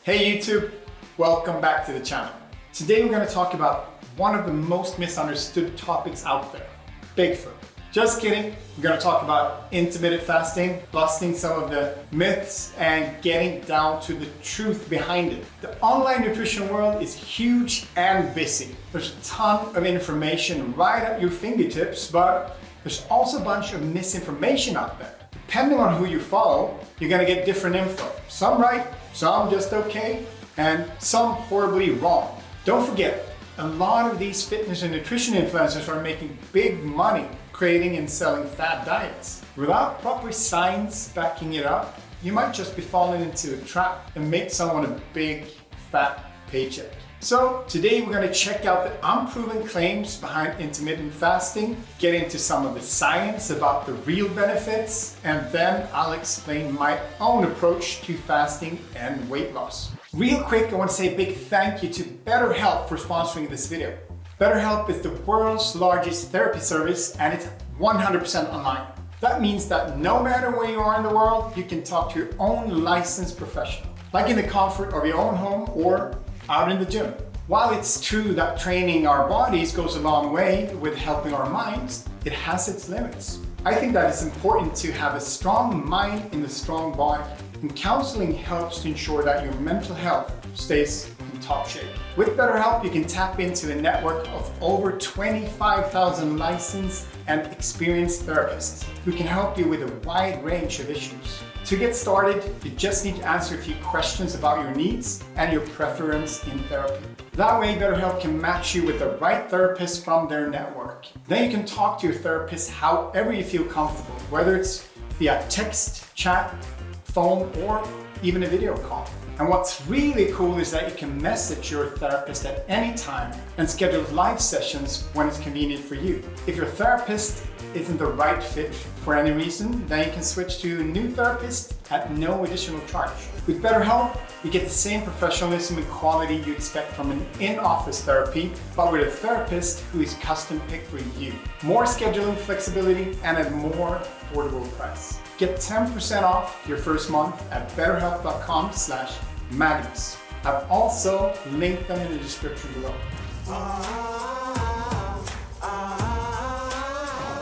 Hey YouTube, welcome back to the channel. Today we're going to talk about one of the most misunderstood topics out there, Bigfoot. Just kidding, we're going to talk about intermittent fasting, busting some of the myths and getting down to the truth behind it. The online nutrition world is huge and busy. There's a ton of information right at your fingertips, but there's also a bunch of misinformation out there. Depending on who you follow, you're going to get different info. Some right, some just okay, and some horribly wrong. Don't forget, a lot of these fitness and nutrition influencers are making big money creating and selling fad diets. Without proper science backing it up, you might just be falling into a trap and make someone a big fat paycheck. So today we're going to check out the unproven claims behind intermittent fasting, get into some of the science about the real benefits, and then I'll explain my own approach to fasting and weight loss. Real quick, I want to say a big thank you to BetterHelp for sponsoring this video. BetterHelp is the world's largest therapy service and it's 100% online. That means that no matter where you are in the world, you can talk to your own licensed professional, like in the comfort of your own home or out in the gym. While it's true that training our bodies goes a long way with helping our minds, it has its limits. I think that it's important to have a strong mind in a strong body, and counseling helps to ensure that your mental health stays in top shape. With BetterHelp, you can tap into a network of over 25,000 licensed and experienced therapists who can help you with a wide range of issues. To get started, you just need to answer a few questions about your needs and your preference in therapy. That way, BetterHelp can match you with the right therapist from their network. Then you can talk to your therapist however you feel comfortable, whether it's via text, chat, phone, or even a video call. And what's really cool is that you can message your therapist at any time and schedule live sessions when it's convenient for you. If your therapist isn't the right fit for any reason, then you can switch to a new therapist at no additional charge. With BetterHelp, you get the same professionalism and quality you expect from an in-office therapy, but with a therapist who is custom picked for you. More scheduling flexibility and at a more affordable price. Get 10% off your first month at betterhelp.com/Magnus. I've also linked them in the description below.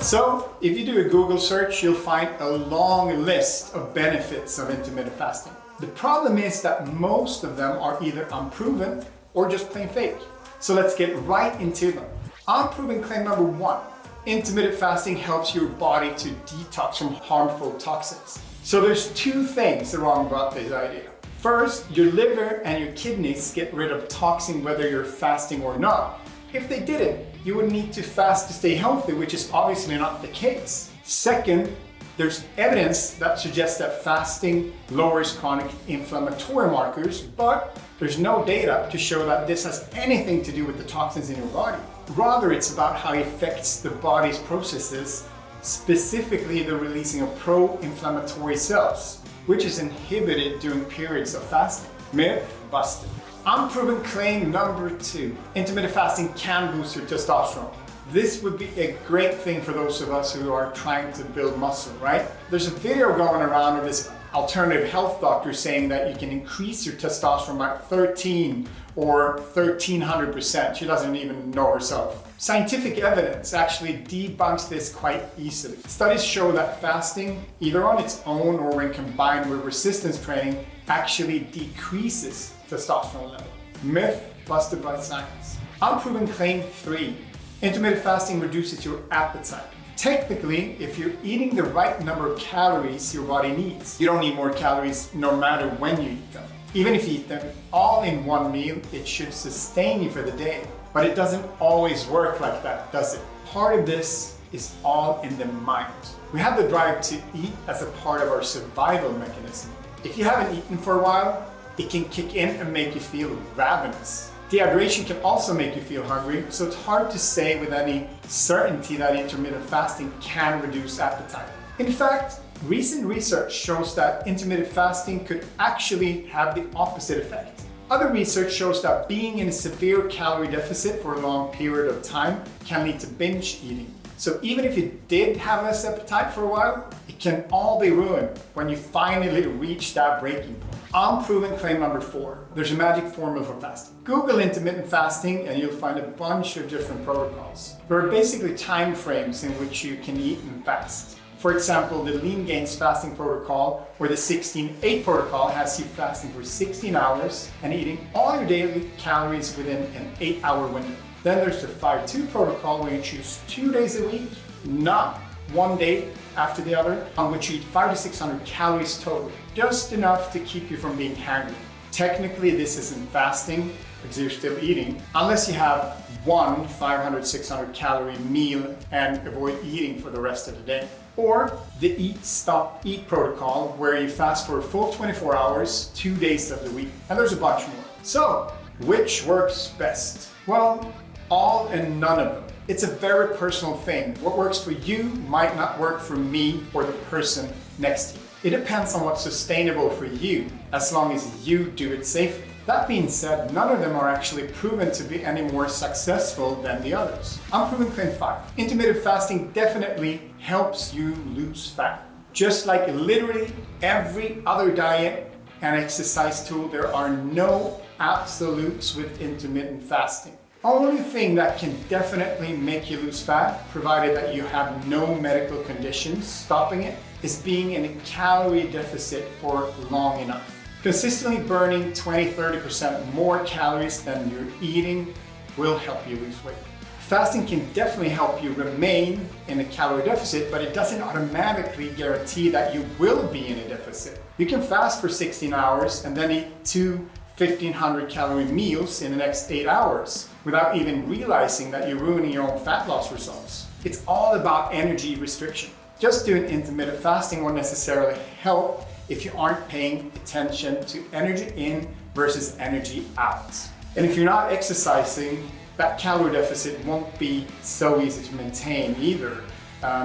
So, if you do a Google search, you'll find a long list of benefits of intermittent fasting. The problem is that most of them are either unproven or just plain fake. So let's get right into them. Unproven claim number 1. Intermittent fasting helps your body to detox from harmful toxins. So there's two things wrong about this idea. First, your liver and your kidneys get rid of toxin whether you're fasting or not. If they didn't, you would need to fast to stay healthy, which is obviously not the case. Second, there's evidence that suggests that fasting lowers chronic inflammatory markers, but there's no data to show that this has anything to do with the toxins in your body. Rather, it's about how it affects the body's processes, specifically the releasing of pro-inflammatory cells, which is inhibited during periods of fasting. Myth busted. Unproven claim number 2. Intermittent fasting can boost your testosterone. This would be a great thing for those of us who are trying to build muscle, right? There's a video going around of this alternative health doctor saying that you can increase your testosterone by 13 or 1300%. She doesn't even know herself. Scientific evidence actually debunks this quite easily. Studies show that fasting, either on its own or when combined with resistance training, actually decreases testosterone level. Myth busted by science. Unproven claim 3. Intermittent fasting reduces your appetite. Technically, if you're eating the right number of calories your body needs, you don't need more calories no matter when you eat them. Even if you eat them all in one meal, it should sustain you for the day. But it doesn't always work like that, does it? Part of this is all in the mind. We have the drive to eat as a part of our survival mechanism. If you haven't eaten for a while, it can kick in and make you feel ravenous. Dehydration can also make you feel hungry, so it's hard to say with any certainty that intermittent fasting can reduce appetite. In fact, recent research shows that intermittent fasting could actually have the opposite effect. Other research shows that being in a severe calorie deficit for a long period of time can lead to binge eating. So even if you did have less appetite for a while, it can all be ruined when you finally reach that breaking point. Unproven claim number 4. There's a magic formula for fasting. Google intermittent fasting and you'll find a bunch of different protocols. There are basically time frames in which you can eat and fast. For example, the Lean Gains fasting protocol or the 16-8 protocol has you fasting for 16 hours and eating all your daily calories within an 8-hour window. Then there's the 5-2 protocol where you choose 2 days a week, not one day after the other, on which you eat 500 to 600 calories total, just enough to keep you from being hungry. Technically, this isn't fasting because you're still eating, unless you have one 500, 600 calorie meal and avoid eating for the rest of the day. Or the Eat, Stop, Eat protocol, where you fast for a full 24 hours, 2 days of the week. And there's a bunch more. So, which works best? Well, all and none of them. It's a very personal thing. What works for you might not work for me or the person next to you. It depends on what's sustainable for you, as long as you do it safely. That being said, none of them are actually proven to be any more successful than the others. Unproven claim 5. Intermittent fasting definitely helps you lose fat. Just like literally every other diet and exercise tool, there are no absolutes with intermittent fasting. Only thing that can definitely make you lose fat, provided that you have no medical conditions stopping it, is being in a calorie deficit for long enough. Consistently burning 20-30% more calories than you're eating will help you lose weight. Fasting can definitely help you remain in a calorie deficit, but it doesn't automatically guarantee that you will be in a deficit. You can fast for 16 hours and then eat 2 1,500 calorie meals in the next 8 hours without even realizing that you're ruining your own fat loss results. It's all about energy restriction. Just doing intermittent fasting won't necessarily help if you aren't paying attention to energy in versus energy out. And if you're not exercising, that calorie deficit won't be so easy to maintain either,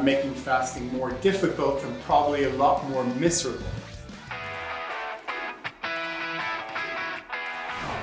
making fasting more difficult and probably a lot more miserable.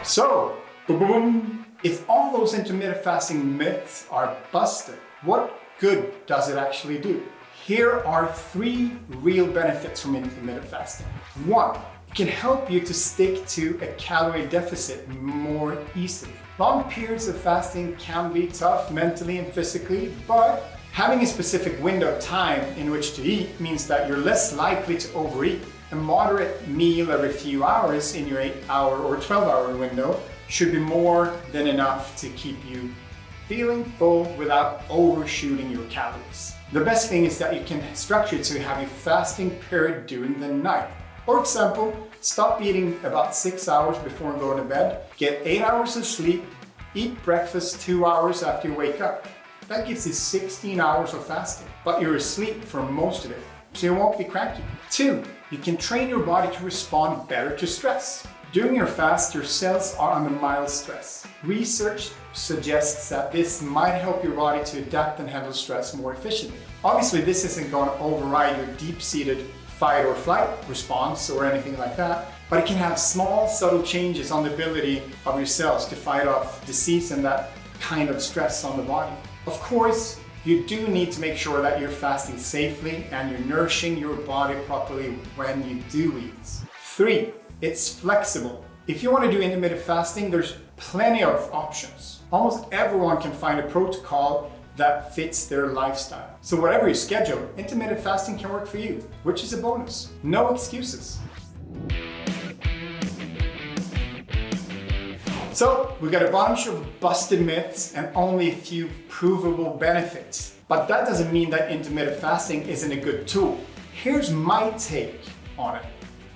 So, boom, if all those intermittent fasting myths are busted, what good does it actually do? Here are 3 real benefits from intermittent fasting. 1, it can help you to stick to a calorie deficit more easily. Long periods of fasting can be tough mentally and physically, but having a specific window of time in which to eat means that you're less likely to overeat. A moderate meal every few hours in your 8-hour or 12-hour window should be more than enough to keep you feeling full without overshooting your calories. The best thing is that you can structure to have a fasting period during the night. For example, stop eating about 6 hours before going to bed, get 8 hours of sleep, eat breakfast 2 hours after you wake up. That gives you 16 hours of fasting, but you're asleep for most of it, so you won't be cranky. 2, you can train your body to respond better to stress. During your fast, your cells are under mild stress. Research suggests that this might help your body to adapt and handle stress more efficiently. Obviously, this isn't going to override your deep-seated fight or flight response or anything like that, but it can have small, subtle changes on the ability of your cells to fight off disease and that kind of stress on the body. Of course, you do need to make sure that you're fasting safely and you're nourishing your body properly when you do eat. 3, it's flexible. If you want to do intermittent fasting, there's plenty of options. Almost everyone can find a protocol that fits their lifestyle. So whatever your schedule, intermittent fasting can work for you, which is a bonus. No excuses. So we got a bunch of busted myths and only a few provable benefits. But that doesn't mean that intermittent fasting isn't a good tool. Here's my take on it.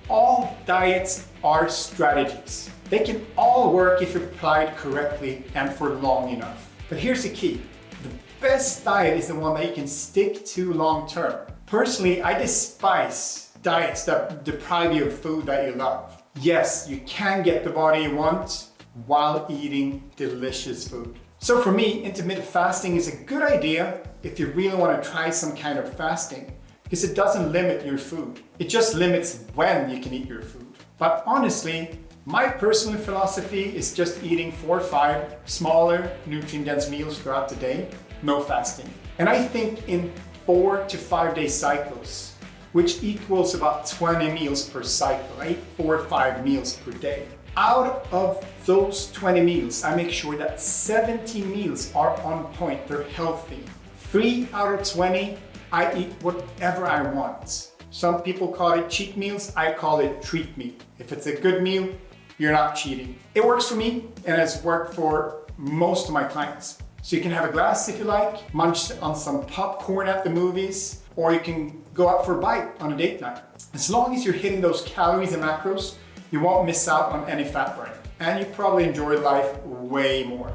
All diets are strategies. They can all work if applied correctly and for long enough. But here's the key. The best diet is the one that you can stick to long term. Personally, I despise diets that deprive you of food that you love. Yes, you can get the body you want while eating delicious food. So for me, intermittent fasting is a good idea if you really want to try some kind of fasting, because it doesn't limit your food. It just limits when you can eat your food. But honestly, my personal philosophy is just eating 4 or 5 smaller, nutrient-dense meals throughout the day, no fasting. And I think in 4 to 5 day cycles, which equals about 20 meals per cycle, right? 4 or 5 meals per day. Out of those 20 meals, I make sure that 17 meals are on point, they're healthy. 3 out of 20, I eat whatever I want. Some people call it cheat meals, I call it treat meal. If it's a good meal, you're not cheating. It works for me and has worked for most of my clients. So you can have a glass if you like, munch on some popcorn at the movies, or you can go out for a bite on a date night. As long as you're hitting those calories and macros, you won't miss out on any fat burning. And you probably enjoy life way more.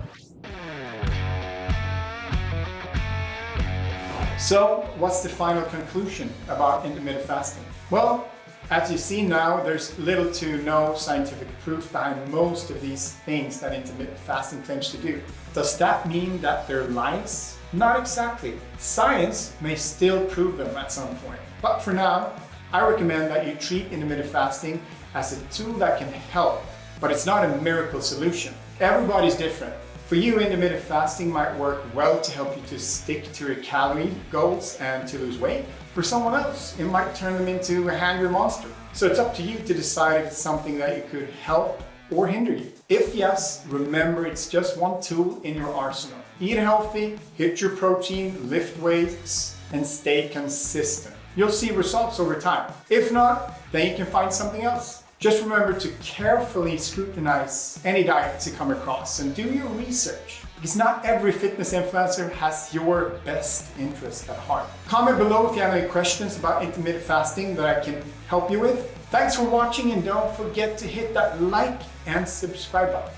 So what's the final conclusion about intermittent fasting? Well, as you see now, there's little to no scientific proof behind most of these things that intermittent fasting claims to do. Does that mean that they're lies? Not exactly. Science may still prove them at some point. But for now, I recommend that you treat intermittent fasting as a tool that can help, but it's not a miracle solution. Everybody's different. For you, intermittent fasting might work well to help you to stick to your calorie goals and to lose weight. For someone else, it might turn them into a hangry monster. So it's up to you to decide if it's something that you could help or hinder you. If yes, remember it's just one tool in your arsenal. Eat healthy, hit your protein, lift weights, and stay consistent. You'll see results over time. If not, then you can find something else. Just remember to carefully scrutinize any diet you come across and do your research, because not every fitness influencer has your best interest at heart. Comment below if you have any questions about intermittent fasting that I can help you with. Thanks for watching, and don't forget to hit that like and subscribe button.